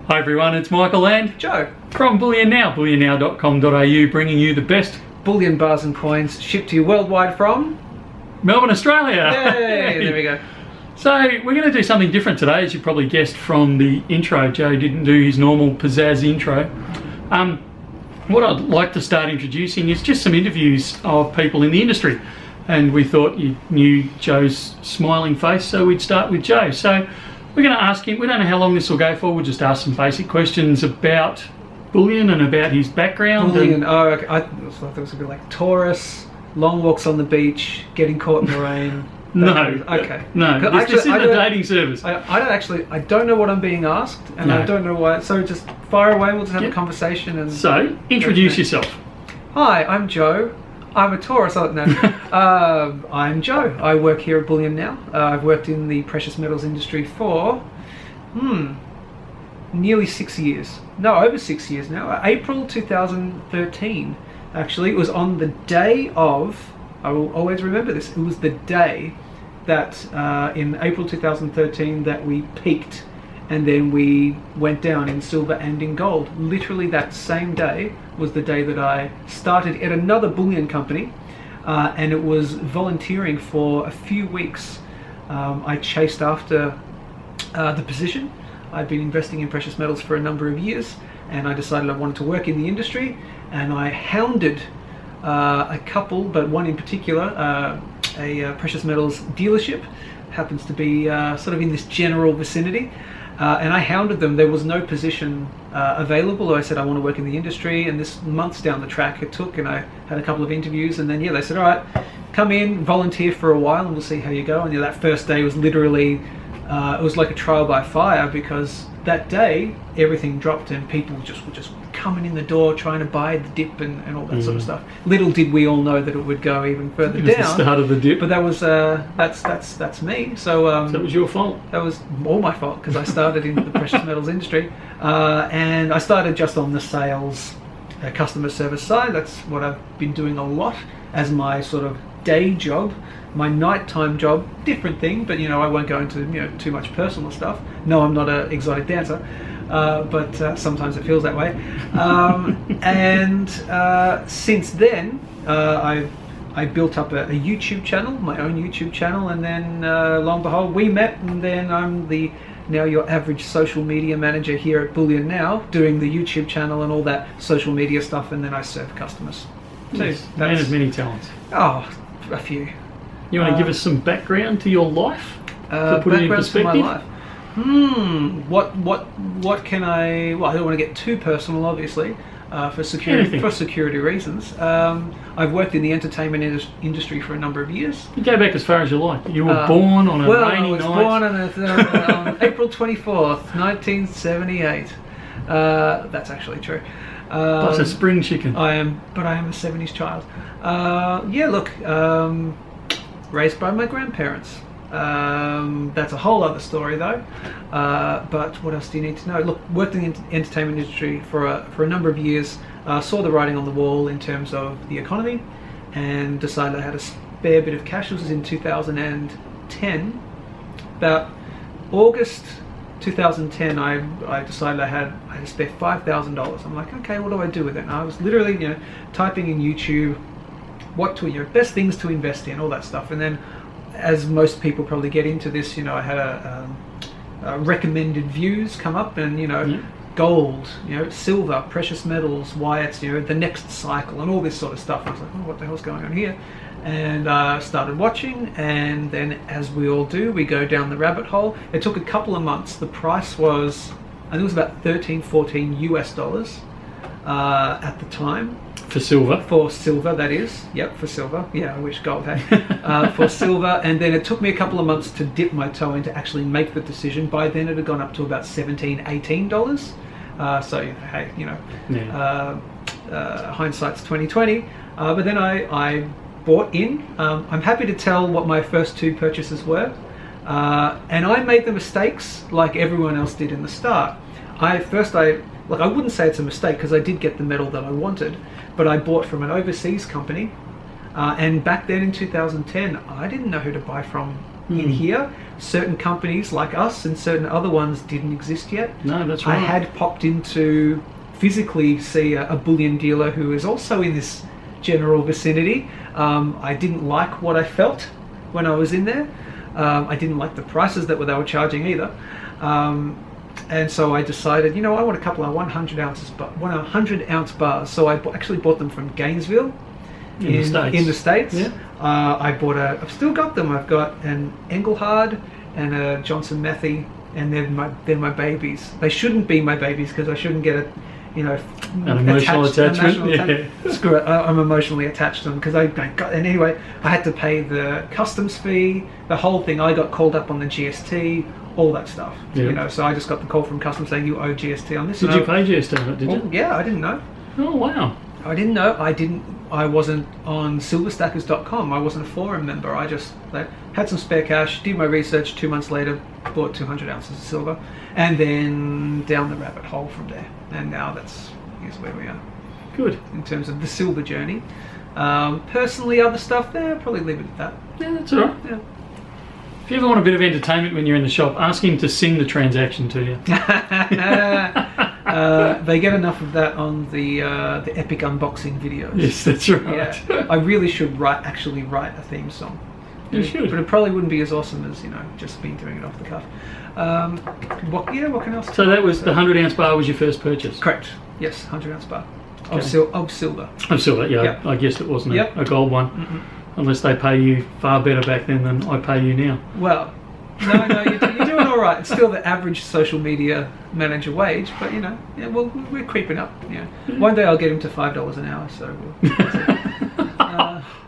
Hi everyone, it's Michael and Joe from Bullion Now, bullionnow.com.au, bringing you the best bullion bars and coins shipped to you worldwide from Melbourne, Australia. Yay! There we go. So we're going to do something different today, as you probably guessed from the intro. Joe didn't do his normal pizzazz intro. What I'd like to start introducing is just some interviews of people in the industry, and we thought you knew Joe's smiling face, so we'd start with Joe. So we're going to ask him, we don't know how long this will go for, we'll just ask some basic questions about Bullion and about his background. Bullion, oh, okay. I thought there was a bit like Taurus, long walks on the beach, getting caught in the rain. No, okay. No, this isn't a dating service. I don't know what I'm being asked, and I don't know why, so just fire away, we'll just have a conversation. And so, introduce yourself. Hi, I'm Joe. I'm a Taurus. Oh, no. I'm Joe. I work here at Bullion Now. I've worked in the precious metals industry for nearly 6 years. No, over 6 years now. April 2013. Actually, it was on the day of, I will always remember this, it was the day that in April 2013 that we peaked, and then we went down in silver and in gold. Literally that same day was the day that I started at another bullion company, and it was volunteering for a few weeks. I chased after the position. I'd been investing in precious metals for a number of years, and I decided I wanted to work in the industry, and I hounded a couple, but one in particular, a precious metals dealership, happens to be sort of in this general vicinity. And I hounded them. There was no position available. I said I want to work in the industry, and this months down the track it took, and I had a couple of interviews, and then they said, all right, come in, volunteer for a while and we'll see how you go. And that first day was literally it was like a trial by fire, because that day everything dropped and people were just coming in the door trying to buy the dip and all that sort of stuff. Little did we all know that it would go even further down. It was the start of the dip. But that was that's me. So that was your fault. That was all my fault, because I started in the precious metals industry, and I started just on the sales, customer service side. That's what I've been doing a lot as my sort of day job. My nighttime job, different thing, but I won't go into too much personal stuff. No, I'm not an exotic dancer, but sometimes it feels that way. And since then, I built up a YouTube channel, my own YouTube channel, and then lo and behold, we met, and then I'm now your average social media manager here at Bullion Now, doing the YouTube channel and all that social media stuff, and then I serve customers. Yes, man of many talents. Oh, a few. You want to give us some background to your life? To put it in perspective? To my life. What can I? Well, I don't want to get too personal, obviously, for security reasons. I've worked in the entertainment industry for a number of years. You go back as far as you like. You were born on a rainy night. I was born on April 24th, 1978. That's actually true. That's a spring chicken. I am a 70s child. Raised by my grandparents. That's a whole other story though. But what else do you need to know? Look, worked in the entertainment industry for a number of years. Saw the writing on the wall in terms of the economy, and decided I had a spare bit of cash. This was in 2010. About August 2010, I decided I had to spare $5,000. I'm like, okay, what do I do with it? And I was literally, typing in YouTube, best things to invest in, all that stuff. And then, as most people probably get into this, I had a recommended views come up, and gold, silver, precious metals, why it's the next cycle, and all this sort of stuff. I was like, oh, what the hell's going on here? And started watching, and then, as we all do, we go down the rabbit hole. It took a couple of months. The price was, I think it was about 13, 14 US dollars at the time. For silver? For silver, that is. Yep, for silver. Yeah, I wish gold had. For silver, and then it took me a couple of months to dip my toe in to actually make the decision. By then it had gone up to about $17, $18. So, hey, hindsight's 2020. But then I bought in. I'm happy to tell what my first two purchases were. And I made the mistakes like everyone else did in the start. I wouldn't say it's a mistake, because I did get the metal that I wanted, but I bought from an overseas company, and back then in 2010 I didn't know who to buy from in here. Certain companies like us and certain other ones didn't exist yet. No, that's right. I had popped in to physically see a bullion dealer who is also in this general vicinity. I didn't like what I felt when I was in there. I didn't like the prices that they were charging either. And so I decided, I want a couple of 100-ounce bars. So I actually bought them from Gainesville in the States. Yeah. I've still got them. I've got an Engelhard and a Johnson Matthey, and they're my babies. They shouldn't be my babies because I shouldn't get an emotional attachment. Screw it. I'm emotionally attached to them because and anyway, I had to pay the customs fee, the whole thing. I got called up on the GST, all that stuff. Yeah. So I just got the call from customs saying you owe GST on this. Did you pay GST on it? Did you? Yeah, I didn't know. Oh wow. I didn't know. I wasn't on silverstackers.com. I wasn't a forum member. I just had some spare cash, did my research. 2 months later, bought 200 ounces of silver, and then down the rabbit hole from there. And now here's where we are. Good. In terms of the silver journey. Personally, other stuff there, probably leave it at that. Yeah, that's all right. Yeah. If you ever want a bit of entertainment when you're in the shop, ask him to sing the transaction to you. They get enough of that on the epic unboxing videos. Yes, that's right. Yeah. I really should actually write a theme song. You should. But it probably wouldn't be as awesome as, just me doing it off the cuff. What can else? So that was the 100-ounce bar was your first purchase? Correct. Yes, 100-ounce bar. Okay. Of silver. Of silver, yeah. Yep. I guessed it wasn't Yep. a gold one. Mm-mm. Unless they pay you far better back then than I pay you now. Well, no, you're doing all right. It's still the average social media manager wage, but we're creeping up. Yeah, one day I'll get him to $5 an hour. So.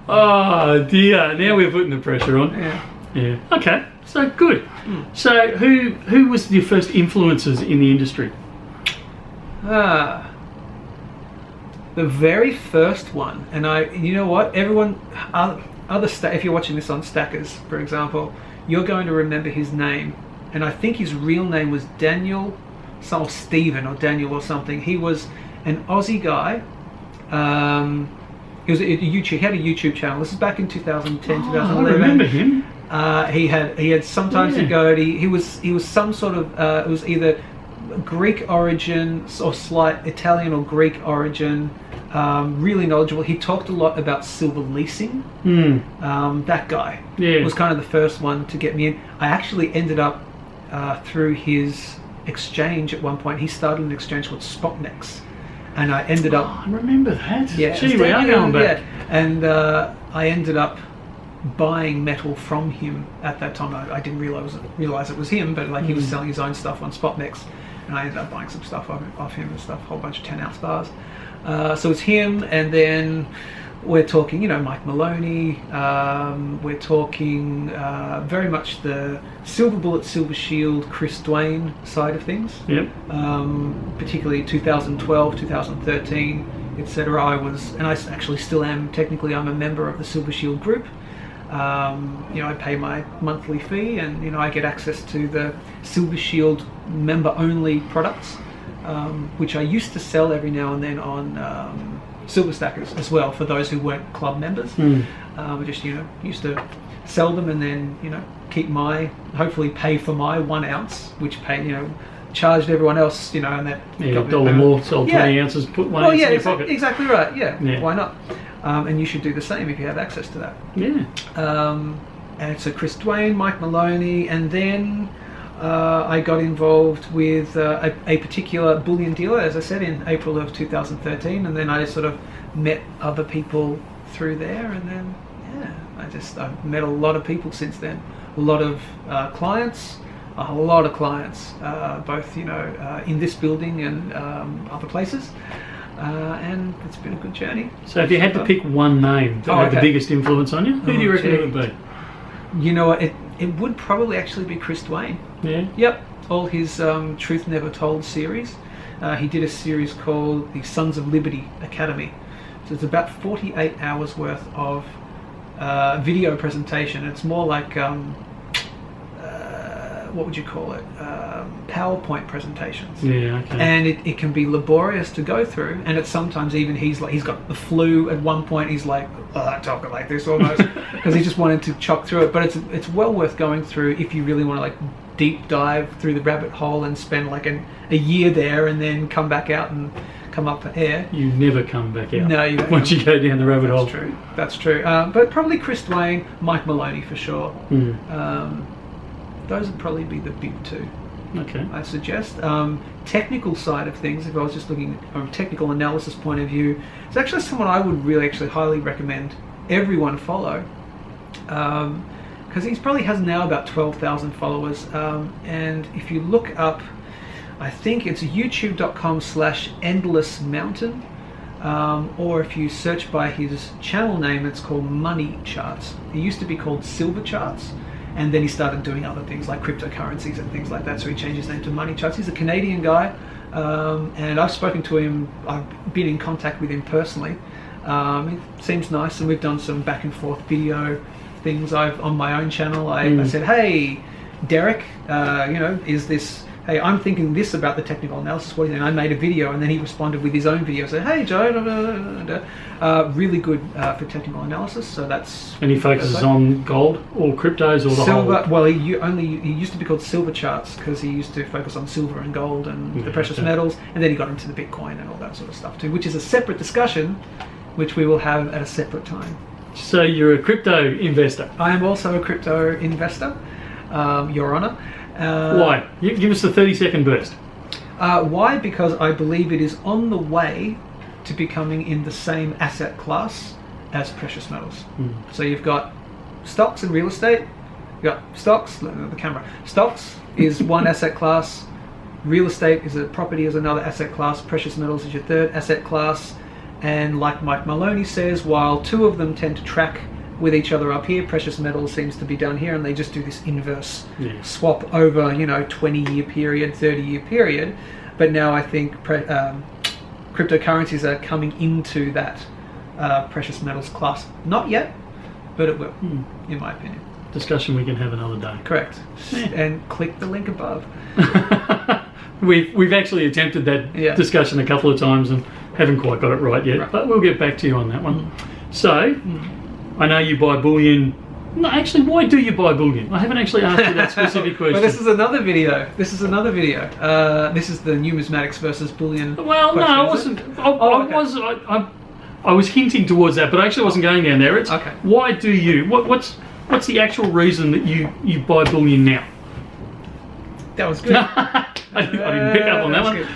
Oh dear! Now we're putting the pressure on. Yeah. Okay. So good. So who was your first influences in the industry? The very first one, and everyone, if you're watching this on Stackers, for example, you're going to remember his name, and I think his real name was Daniel, or Stephen, or Daniel or something. He was an Aussie guy. He was he had a YouTube channel. This is back in 2010, 2011. I remember him. He had sometimes he'd go. He was some sort of it was either Greek origin or slight Italian or Greek origin. Really knowledgeable. He talked a lot about silver leasing. That guy was kind of the first one to get me in. I actually ended up through his exchange at one point. He started an exchange called Spotnex, and I ended up. I remember that. Yeah, gee, we are going back. Yeah. And I ended up buying metal from him at that time. I didn't realize it was him, but he was selling his own stuff on Spotnex, and I ended up buying some stuff off him and stuff, a whole bunch of 10-ounce bars. So it's him, and then we're talking, Mike Maloney. We're talking very much the Silver Bullet, Silver Shield, Chris Dwayne side of things. Yep. Particularly 2012, 2013, etc. I actually still am. Technically, I'm a member of the Silver Shield group. I pay my monthly fee, and I get access to the Silver Shield member-only products. Which I used to sell every now and then on Silver Stackers as well for those who weren't club members. I just used to sell them and then hopefully pay for my 1 ounce, which charged everyone else and that $1 more, sold 20 ounces, put 1 ounce in your pocket. Exactly right. Yeah. Why not? And you should do the same if you have access to that. And so Chris Dwayne, Mike Maloney, and then. I got involved with a particular bullion dealer, as I said, in April of 2013, and then I sort of met other people through there, and then I've met a lot of people since then. A lot of clients, both in this building and other places, and it's been a good journey. So if you had to pick one name that had the biggest influence on you, who do you reckon it would be? You know what? It would probably actually be Chris Dwayne. Yeah. Yep. All his Truth Never Told series. He did a series called the Sons of Liberty Academy. So it's about 48 hours worth of video presentation. It's more like what would you call it, PowerPoint presentations. Yeah, okay. And it can be laborious to go through, and it's sometimes even he's got the flu at one point. He's like talking like this almost because he just wanted to chop through it. But it's well worth going through if you really want to like deep dive through the rabbit hole and spend like a year there and then come back out and come up for air. You never come back out. No, you don't. Once you go down the rabbit hole. That's true. But probably Chris Dwayne, Mike Maloney for sure. Those would probably be the big two. Okay. I suggest. Technical side of things, if I was just looking from a technical analysis point of view, it's actually someone I would really actually highly recommend everyone follow. Because he probably has now about 12,000 followers. And if you look up, I think it's youtube.com/endlessmountain, or if you search by his channel name, it's called Money Charts. It used to be called Silver Charts, and then he started doing other things like cryptocurrencies and things like that, so he changed his name to Money Charts. He's a Canadian guy, and I've spoken to him, I've been in contact with him personally. It seems nice, and we've done some back and forth video things. On my own channel, I said, hey, Derek, is this... Hey, I'm thinking this about the technical analysis. What do you think? I made a video, and then he responded with his own video. Said, "Hey, Joe, really good for technical analysis." So that's. And he focuses on gold or cryptos or the silver. whole. Well, he used to be called Silver Charts because he used to focus on silver and gold and the precious metals, and then he got into the Bitcoin and all that sort of stuff too, which is a separate discussion, which we will have at a separate time. So you're a crypto investor. I am also a crypto investor, Your Honor. Why? Give us the 30-second burst. Why? Because I believe it is on the way to becoming in the same asset class as precious metals. So you've got stocks and real estate. You've got stocks, the camera. Stocks is one asset class. Real estate is property is another asset class. Precious metals is your third asset class. And like Mike Maloney says, while two of them tend to track with each other up here, precious metals seems to be down here, and they just do this inverse swap over 20-year period, 30-year period. But now I think cryptocurrencies are coming into that precious metals class. Not yet, but it will, in my opinion. Discussion we can have another day. Correct. And click the link above. We've actually attempted that discussion a couple of times and haven't quite got it right yet, but we'll get back to you on that one. So, I know you buy bullion. No, actually, why do you buy bullion? I haven't actually asked you that specific question. Well, this is another video. This is the numismatics versus bullion. Well, no, I wasn't. I was hinting towards that, but I actually wasn't going down there. It's why do you? What's the actual reason that you buy bullion now? That was good. I didn't pick up on that one.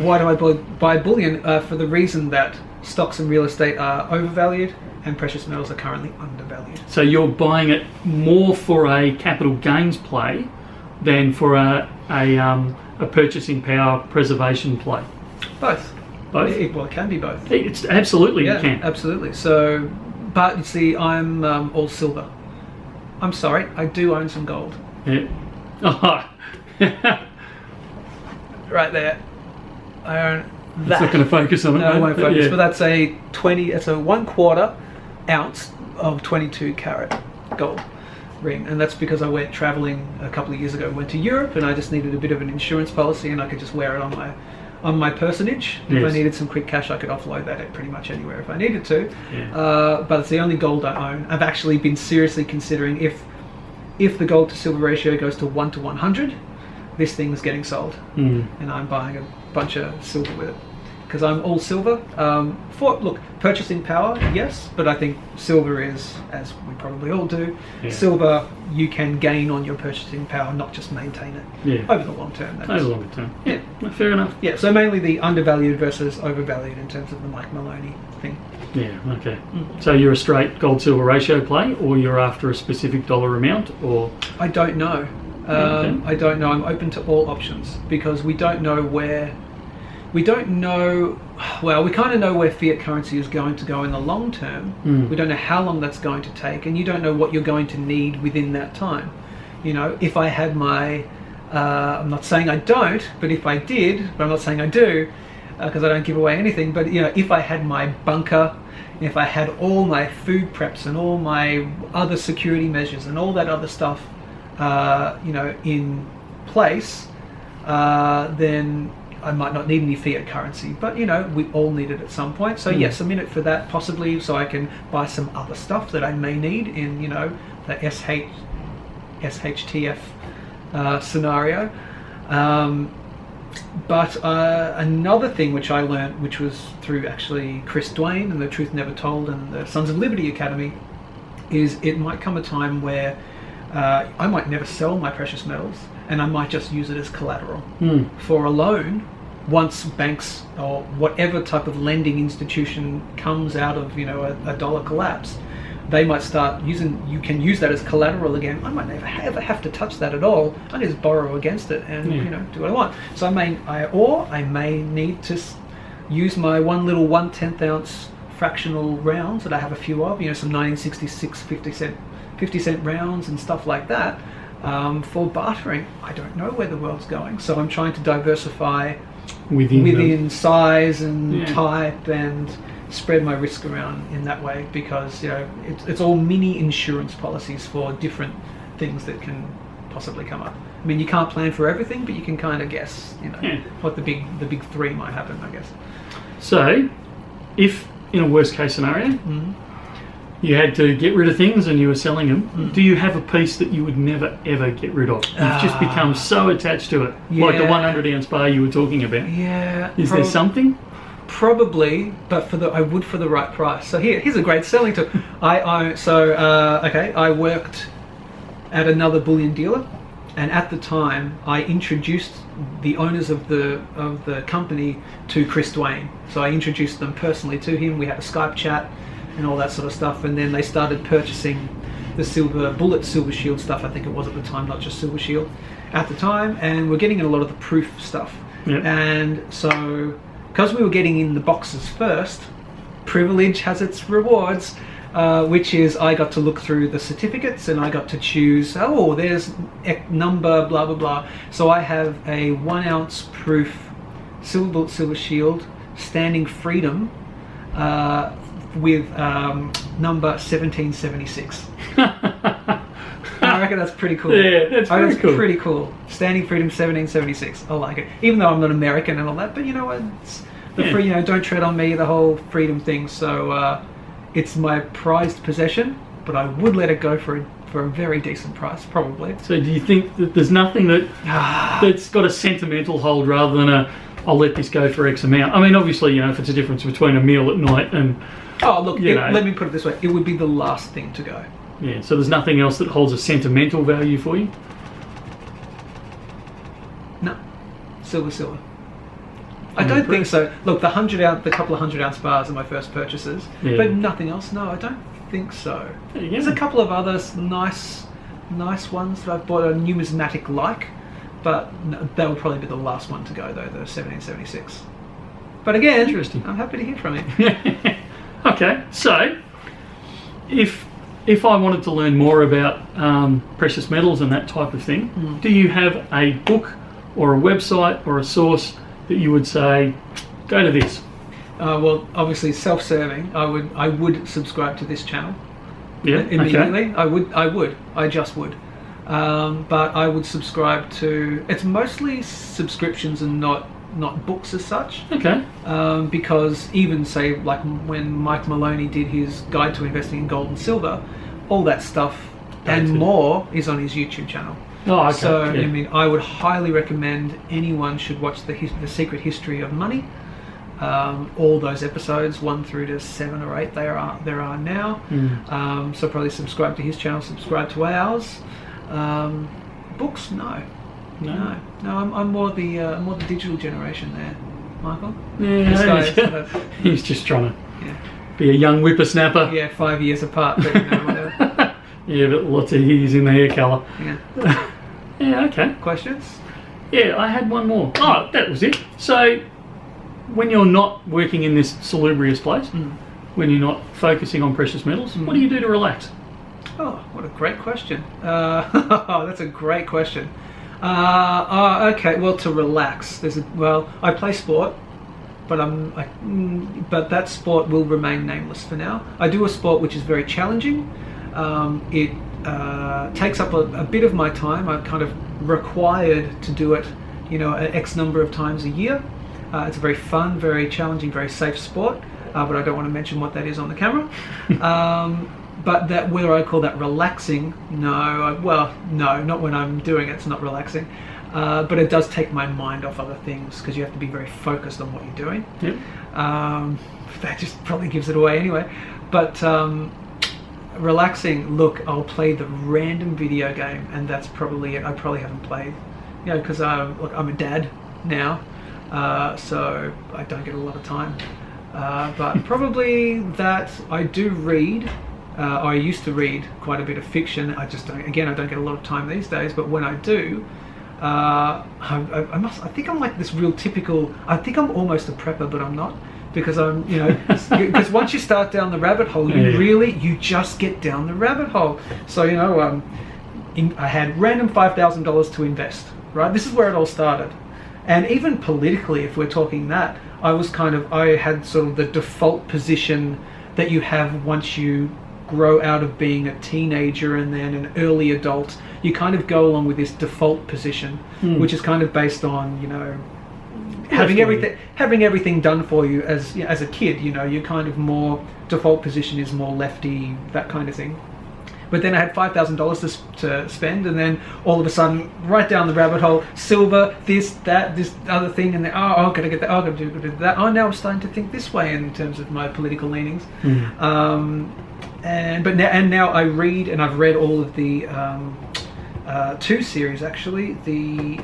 Why do I buy bullion? For the reason that stocks and real estate are overvalued and precious metals are currently undervalued. So you're buying it more for a capital gains play than for a purchasing power preservation play? Both. Both? Well, it can be both. It's absolutely, you can. Absolutely. So, but you see, I'm all silver. I'm sorry, I do own some gold. Yeah. Oh. Right there. I own that. It's not going to focus on it. No, I won't focus. But that's a 1/4 ounce of 22 carat gold ring, and that's because I went traveling a couple of years ago. Went to Europe, and I just needed a bit of an insurance policy, and I could just wear it on my personage. If I needed some quick cash, I could offload that at pretty much anywhere if I needed to. But it's the only gold I own. I've actually been seriously considering if the gold to silver ratio goes to 1 to 100, this thing's getting sold, and I'm buying a bunch of silver with it. Because I'm all silver. Purchasing power, yes, but I think silver is, as we probably all do, silver you can gain on your purchasing power, not just maintain it over the long term. Over the long term. Yeah, fair enough. Yeah, so mainly the undervalued versus overvalued in terms of the Mike Maloney thing. Yeah, okay. So you're a straight gold-silver ratio play, or you're after a specific dollar amount, or? I don't know. I don't know. I'm open to all options because we don't know where. We don't know, well, we kind of know where fiat currency is going to go in the long term. We don't know how long that's going to take, and you don't know what you're going to need within that time. If I had my, I'm not saying I don't, but if I did, but I'm not saying I do, because I don't give away anything, but if I had my bunker, if I had all my food preps and all my other security measures and all that other stuff in place, then I might not need any fiat currency, but we all need it at some point. So yes, I'm in it for that, possibly so I can buy some other stuff that I may need in the SHTF scenario. But another thing which I learned, which was through actually Chris Dwayne and the Truth Never Told and the Sons of Liberty Academy, is it might come a time where I might never sell my precious metals, and I might just use it as collateral for a loan once banks or whatever type of lending institution comes out of a dollar collapse. They might start using, you can use that as collateral again. I might never ever have to touch that at all. I just borrow against it and do what I want. So I may need to use my one little 1/10 ounce fractional rounds that I have a few of, some 1966 50 cent rounds and stuff like that, for bartering. I don't know where the world's going, so I'm trying to diversify within size and type and spread my risk around in that way, because it's all mini insurance policies for different things that can possibly come up. I mean, you can't plan for everything, but you can kind of guess what the big three might happen, I guess. So if in a worst case scenario you had to get rid of things and you were selling them, do you have a piece that you would never ever get rid of? You've just become so attached to it, like the 100 ounce bar you were talking about. Is there something? Probably, but I would for the right price. So here's a great selling tool. I worked at another bullion dealer, and at the time I introduced the owners of the company to Chris Dwayne. So I introduced them personally to him. We had a Skype chat and all that sort of stuff, and then they started purchasing the Bullet Silver Shield stuff, I think it was at the time, not just Silver Shield at the time, and we're getting in a lot of the proof stuff. And so because we were getting in the boxes first, privilege has its rewards, which is I got to look through the certificates and I got to choose, there's number, blah, blah, blah. So I have a 1 ounce proof Silver Bullet Silver Shield Standing Freedom with number 1776. I reckon that's pretty cool. Yeah, that's pretty cool. Standing Freedom 1776. I like it. Even though I'm not American and all that, but it's the free, don't tread on me, the whole freedom thing. So it's my prized possession, but I would let it go for a very decent price, probably. So do you think that there's nothing that's got a sentimental hold rather than I'll let this go for X amount? I mean, obviously, if it's a difference between a meal at night and... Oh, look, let me put it this way. It would be the last thing to go. Yeah, so there's nothing else that holds a sentimental value for you? No. Silver. I don't think so. Look, the couple of 100 ounce bars are my first purchases, but nothing else. No, I don't think so. There's a couple of other nice ones that I've bought a numismatic like, but that would probably be the last one to go though, the 1776. But again, interesting. I'm happy to hear from you. Okay, so if I wanted to learn more about precious metals and that type of thing, do you have a book or a website or a source that you would say, go to this? Well, obviously self-serving. I would subscribe to this channel. Yeah, immediately. Okay. I just would. But I would subscribe to. It's mostly subscriptions and not books as such. Okay. Because even say like when Mike Maloney did his Guide to Investing in Gold and Silver, all that stuff and more is on his YouTube channel. Oh, okay. So I mean, I would highly recommend anyone should watch the Secret History of Money. All those episodes 1 through to 7 or 8 there are now. So probably subscribe to his channel, subscribe to ours. Books, no. I'm more the digital generation there, Michael. Yeah, he's just trying to be a young whippersnapper. Yeah, 5 years apart, but whatever. Yeah, but lots of hues in the hair colour. Yeah. Yeah, okay. Questions? Yeah, I had one more. Oh, that was it. So, when you're not working in this salubrious place, when you're not focusing on precious metals, what do you do to relax? Oh, what a great question. That's a great question. Okay, well, to relax, I play sport, but that sport will remain nameless for now. I do a sport which is very challenging. takes up a bit of my time. I'm kind of required to do it, an X number of times a year. It's a very fun, very challenging, very safe sport, but I don't want to mention what that is on the camera. But that, whether I call that relaxing, no, not when I'm doing it, it's not relaxing. But it does take my mind off other things because you have to be very focused on what you're doing. Yep. That just probably gives it away anyway. But relaxing, look, I'll play the random video game, and that's probably it. I probably haven't played, because look, I'm a dad now, so I don't get a lot of time. But probably that I do read. I used to read quite a bit of fiction. I just don't. Again, I don't get a lot of time these days. But when I do, I think I'm like this real typical. I think I'm almost a prepper, but I'm not, because I'm, because once you start down the rabbit hole, you just get down the rabbit hole. So I had random $5,000 to invest. Right, this is where it all started, and even politically, if we're talking that, I had sort of the default position that you have once you grow out of being a teenager and then an early adult. You kind of go along with this default position, which is kind of based on having everything done for you as a kid. Your kind of more default position is more lefty, that kind of thing. But then I had $5,000 to spend, and then all of a sudden, right down the rabbit hole, silver, this other thing, and then I've got to get that, I've got to do that. Now I'm starting to think this way in terms of my political leanings. Now I read, and I've read all of the 2 series actually, the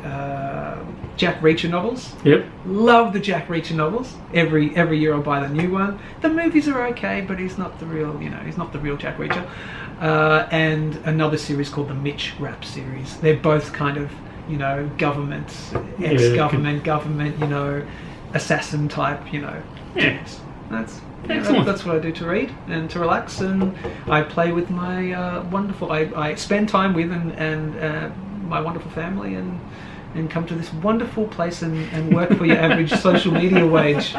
Jack Reacher novels. Yep. Love the Jack Reacher novels. Every year I'll buy the new one. The movies are okay, but he's not the real, he's not the real Jack Reacher. And another series called the Mitch Rapp series. They're both kind of, government, government, assassin type, dudes. That's excellent. That's what I do to read and to relax, and I play with my wonderful. I spend time with and my wonderful family, and come to this wonderful place and work for your average social media wage,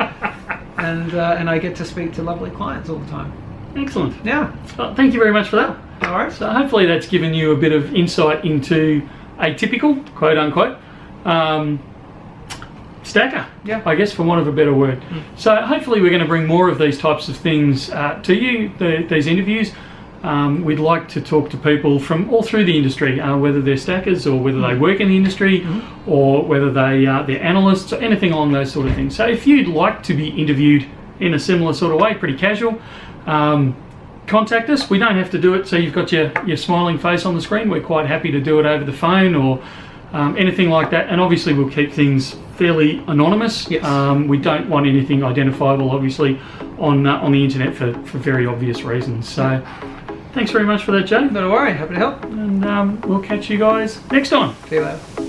and I get to speak to lovely clients all the time. Excellent. Yeah. Well, thank you very much for that. All right. So hopefully that's given you a bit of insight into a typical, quote unquote, stacker, I guess, for want of a better word. So hopefully we're going to bring more of these types of things to you, these interviews. We'd like to talk to people from all through the industry, whether they're stackers or whether they work in the industry, or whether they're analysts or anything along those sort of things. So if you'd like to be interviewed in a similar sort of way, pretty casual, contact us. We don't have to do it so you've got your smiling face on the screen. We're quite happy to do it over the phone or anything like that, and obviously we'll keep things fairly anonymous. Yes. We don't want anything identifiable, obviously, on the internet for very obvious reasons. So thanks very much for that, Jay. Not a worry, happy to help. And we'll catch you guys next time. See you later.